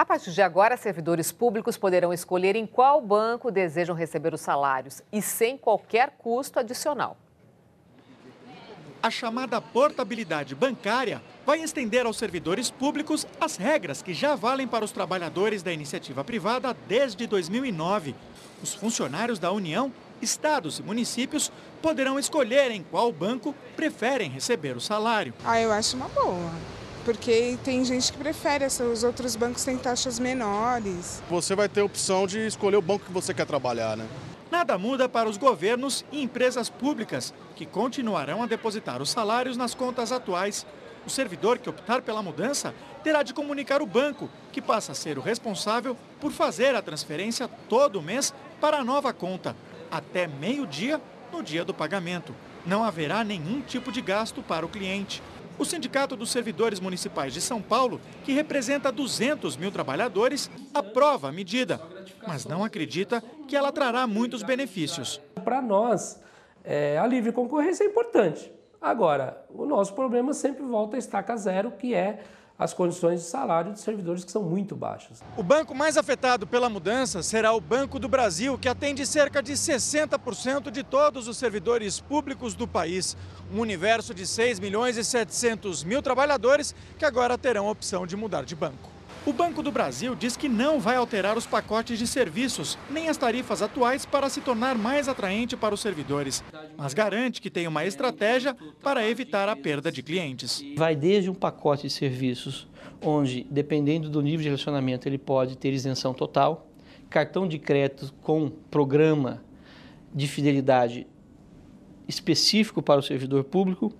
A partir de agora, servidores públicos poderão escolher em qual banco desejam receber os salários e sem qualquer custo adicional. A chamada portabilidade bancária vai estender aos servidores públicos as regras que já valem para os trabalhadores da iniciativa privada desde 2009. Os funcionários da União, estados e municípios poderão escolher em qual banco preferem receber o salário. Eu acho uma boa, porque tem gente que prefere, os outros bancos têm taxas menores. Você vai ter a opção de escolher o banco que você quer trabalhar, né? Nada muda para os governos e empresas públicas, que continuarão a depositar os salários nas contas atuais. O servidor que optar pela mudança terá de comunicar o banco, que passa a ser o responsável por fazer a transferência todo mês para a nova conta, até meio-dia no dia do pagamento. Não haverá nenhum tipo de gasto para o cliente. O Sindicato dos Servidores Municipais de São Paulo, que representa 200 mil trabalhadores, aprova a medida, mas não acredita que ela trará muitos benefícios. Para nós, a livre concorrência é importante. Agora, o nosso problema sempre volta a estaca zero, que é as condições de salário dos servidores que são muito baixas. O banco mais afetado pela mudança será o Banco do Brasil, que atende cerca de 60% de todos os servidores públicos do país. Um universo de 6 milhões e 700 mil trabalhadores que agora terão a opção de mudar de banco. O Banco do Brasil diz que não vai alterar os pacotes de serviços, nem as tarifas atuais para se tornar mais atraente para os servidores, mas garante que tem uma estratégia para evitar a perda de clientes. Vai desde um pacote de serviços, onde, dependendo do nível de relacionamento, ele pode ter isenção total, cartão de crédito com programa de fidelidade específico para o servidor público,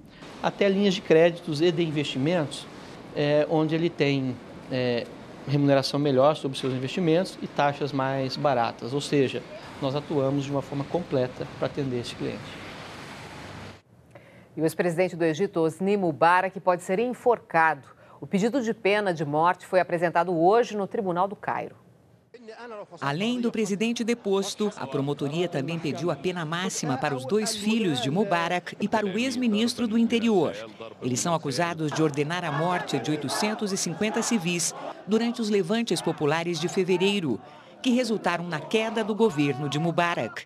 até linhas de créditos e de investimentos, onde ele tem remuneração melhor sobre seus investimentos e taxas mais baratas. Ou seja, nós atuamos de uma forma completa para atender esse cliente. E o ex-presidente do Egito, Hosni Mubarak, pode ser enforcado. O pedido de pena de morte foi apresentado hoje no Tribunal do Cairo. Além do presidente deposto, a promotoria também pediu a pena máxima para os 2 filhos de Mubarak e para o ex-ministro do Interior. Eles são acusados de ordenar a morte de 850 civis durante os levantes populares de fevereiro, que resultaram na queda do governo de Mubarak.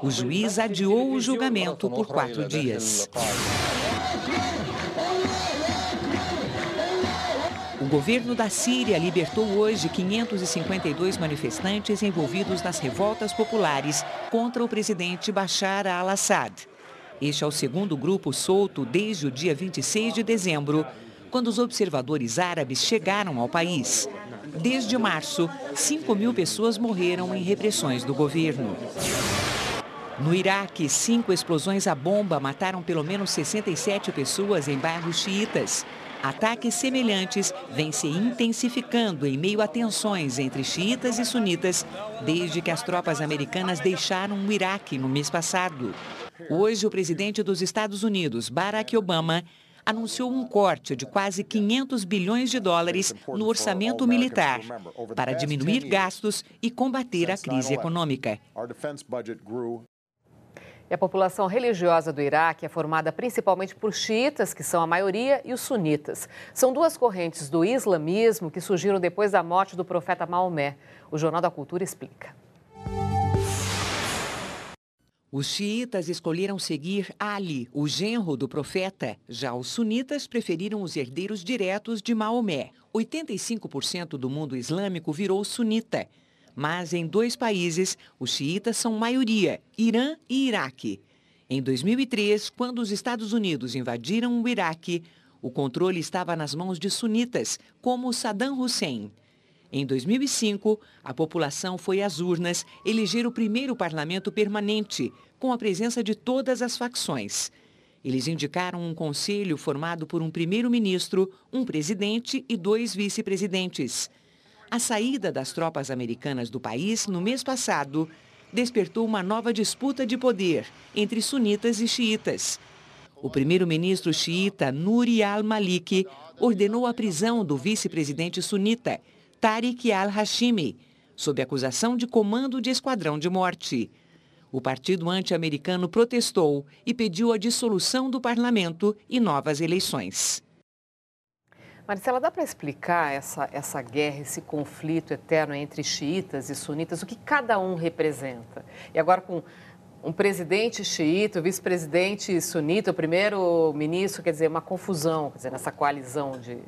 O juiz adiou o julgamento por 4 dias. O governo da Síria libertou hoje 552 manifestantes envolvidos nas revoltas populares contra o presidente Bashar al-Assad. Este é o segundo grupo solto desde o dia 26 de dezembro, quando os observadores árabes chegaram ao país. Desde março, 5 mil pessoas morreram em repressões do governo. No Iraque, 5 explosões à bomba mataram pelo menos 67 pessoas em bairros xiitas. Ataques semelhantes vêm se intensificando em meio a tensões entre xiitas e sunitas desde que as tropas americanas deixaram o Iraque no mês passado. Hoje, o presidente dos Estados Unidos, Barack Obama, anunciou um corte de quase 500 bilhões de dólares no orçamento militar para diminuir gastos e combater a crise econômica. E a população religiosa do Iraque é formada principalmente por xiitas, que são a maioria, e os sunitas. São 2 correntes do islamismo que surgiram depois da morte do profeta Maomé. O Jornal da Cultura explica. Os xiitas escolheram seguir Ali, o genro do profeta. Já os sunitas preferiram os herdeiros diretos de Maomé. 85% do mundo islâmico virou sunita. Mas em 2 países, os xiitas são maioria, Irã e Iraque. Em 2003, quando os Estados Unidos invadiram o Iraque, o controle estava nas mãos de sunitas, como Saddam Hussein. Em 2005, a população foi às urnas eleger o primeiro parlamento permanente, com a presença de todas as facções. Eles indicaram um conselho formado por um primeiro-ministro, um presidente e 2 vice-presidentes. A saída das tropas americanas do país no mês passado despertou uma nova disputa de poder entre sunitas e xiitas. O primeiro-ministro xiita Nouri al-Maliki ordenou a prisão do vice-presidente sunita, Tariq al-Hashimi, sob acusação de comando de esquadrão de morte. O partido anti-americano protestou e pediu a dissolução do parlamento e novas eleições. Marcela, dá para explicar essa guerra, esse conflito eterno entre xiitas e sunitas, o que cada um representa? E agora com um presidente xiita, o vice-presidente sunita, o primeiro-ministro, quer dizer, uma confusão, quer dizer, nessa coalizão de...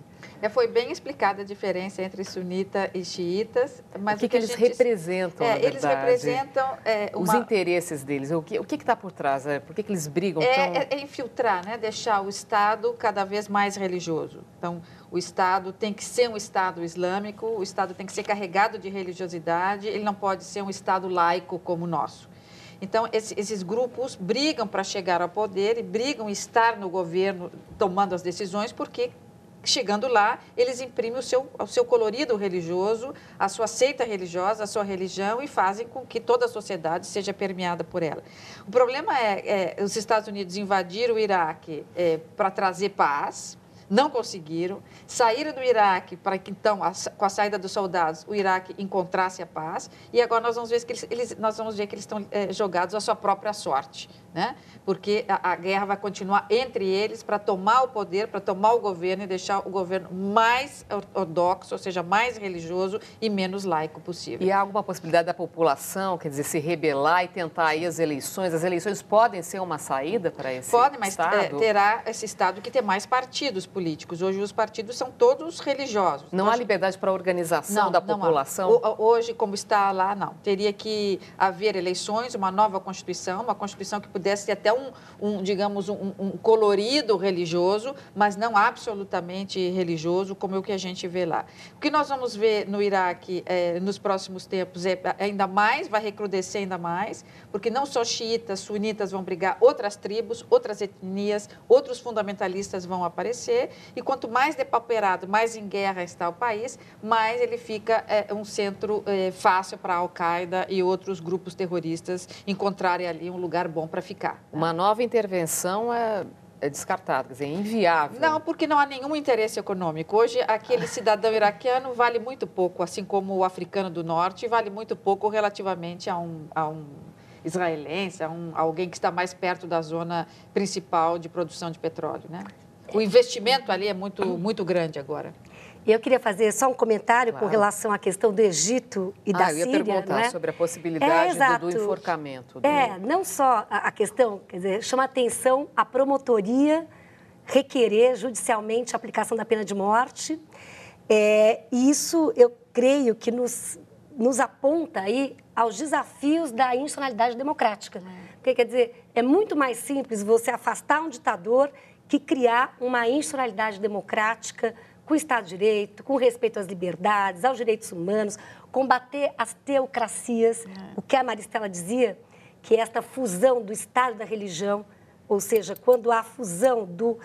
Foi bem explicada a diferença entre sunita e xiitas. Mas o que eles representam, na verdade? Eles representam... os interesses deles, o que está por trás? Por que eles brigam tão... É infiltrar, né? Deixar o Estado cada vez mais religioso. Então, o Estado tem que ser um Estado islâmico, o Estado tem que ser carregado de religiosidade, ele não pode ser um Estado laico como o nosso. Então, esses grupos brigam para chegar ao poder e brigam em estar no governo tomando as decisões, porque, chegando lá, eles imprimem o seu colorido religioso, a sua seita religiosa, a sua religião e fazem com que toda a sociedade seja permeada por ela. O problema os Estados Unidos invadiram o Iraque para trazer paz. Não conseguiram, saíram do Iraque para que, então, com a saída dos soldados, o Iraque encontrasse a paz. E agora nós vamos ver que eles estão jogados à sua própria sorte, né? Porque a guerra vai continuar entre eles para tomar o poder, para tomar o governo e deixar o governo mais ortodoxo, ou seja, mais religioso e menos laico possível. E há alguma possibilidade da população, quer dizer, se rebelar e tentar aí as eleições? As eleições podem ser uma saída para esse Pode, mas Estado? Terá esse Estado que tem mais partidos políticos. Hoje os partidos são todos religiosos. Não há liberdade para a organização da população? Não. Hoje, como está lá, não. Teria que haver eleições, uma nova Constituição, uma Constituição que pudesse ter até um colorido religioso, mas não absolutamente religioso, como é o que a gente vê lá. O que nós vamos ver no Iraque nos próximos tempos ainda mais, vai recrudescer ainda mais, porque não só xiitas, sunitas vão brigar, outras tribos, outras etnias, outros fundamentalistas vão aparecer, e quanto mais depauperado, mais em guerra está o país, mais ele fica um centro fácil para a Al-Qaeda e outros grupos terroristas encontrarem ali um lugar bom para ficar. Uma nova intervenção é descartado, quer dizer, é inviável. Não, porque não há nenhum interesse econômico. Hoje, aquele cidadão iraquiano vale muito pouco, assim como o africano do norte, vale muito pouco relativamente a um israelense, a alguém que está mais perto da zona principal de produção de petróleo, né? O investimento ali é muito grande agora. Eu queria fazer só um comentário com relação à questão do Egito e da Síria. Eu ia perguntar sobre a possibilidade do enforcamento. Não só a questão, quer dizer, chama atenção a promotoria requerer judicialmente a aplicação da pena de morte. E isso, eu creio que nos aponta aí aos desafios da institucionalidade democrática. Porque, quer dizer, é muito mais simples você afastar um ditador que criar uma institucionalidade democrática com o Estado de Direito, com respeito às liberdades, aos direitos humanos, combater as teocracias, o que a Maristela dizia, que é esta fusão do Estado e da religião, ou seja, quando há a fusão do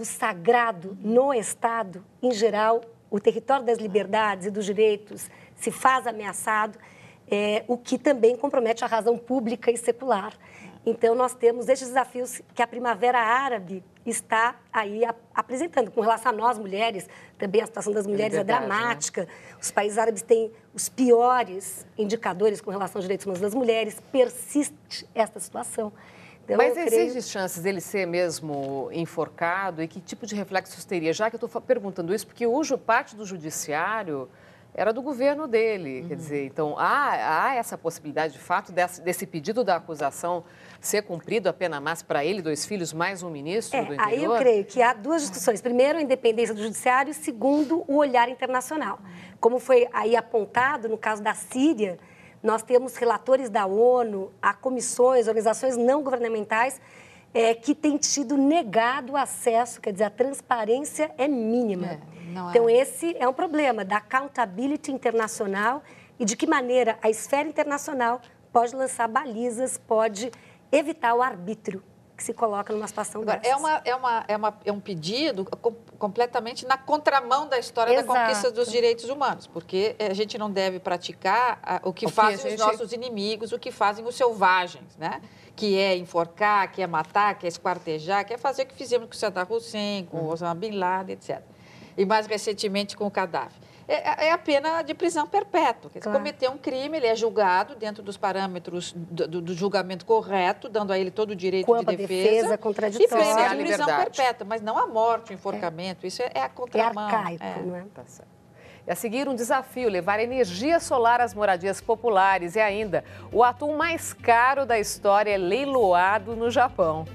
sagrado no Estado, em geral, o território das liberdades e dos direitos se faz ameaçado, o que também compromete a razão pública e secular. Então, nós temos estes desafios que a Primavera Árabe está aí apresentando. Com relação a nós, mulheres, também a situação das mulheres é dramática. Né? Os países árabes têm os piores indicadores com relação aos direitos humanos das mulheres. Persiste esta situação. Então, mas existem chances dele ser mesmo enforcado? E que tipo de reflexos teria? Já que eu estou perguntando isso, porque hoje parte do judiciário era do governo dele, quer dizer, então há essa possibilidade de fato desse pedido da acusação ser cumprido a pena máxima para ele, 2 filhos, mais um ministro do interior? Aí eu creio que há 2 discussões. Primeiro, a independência do judiciário e segundo, o olhar internacional. Como foi aí apontado no caso da Síria, nós temos relatores da ONU, há comissões, organizações não governamentais que têm tido negado o acesso, quer dizer, a transparência é mínima. Então, esse é um problema da accountability internacional e de que maneira a esfera internacional pode lançar balizas, pode evitar o arbítrio que se coloca numa situação dessas. É um pedido completamente na contramão da história da conquista dos direitos humanos, porque a gente não deve praticar o que fazem os nossos inimigos, o que fazem os selvagens, né? Que é enforcar, que é matar, que é esquartejar, que é fazer o que fizemos com o Saddam Hussein, com o Osama Bin Laden, etc. E mais recentemente com o Gaddafi. é a pena de prisão perpétua. Quer dizer, cometeu um crime, ele é julgado dentro dos parâmetros do julgamento correto, dando a ele todo o direito de defesa contraditória. E pena de prisão perpétua, mas não a morte, o enforcamento. Isso é a contramão. É arcaico, não é? Tá certo. E a seguir, um desafio, levar energia solar às moradias populares. E ainda, o atum mais caro da história é leiloado no Japão.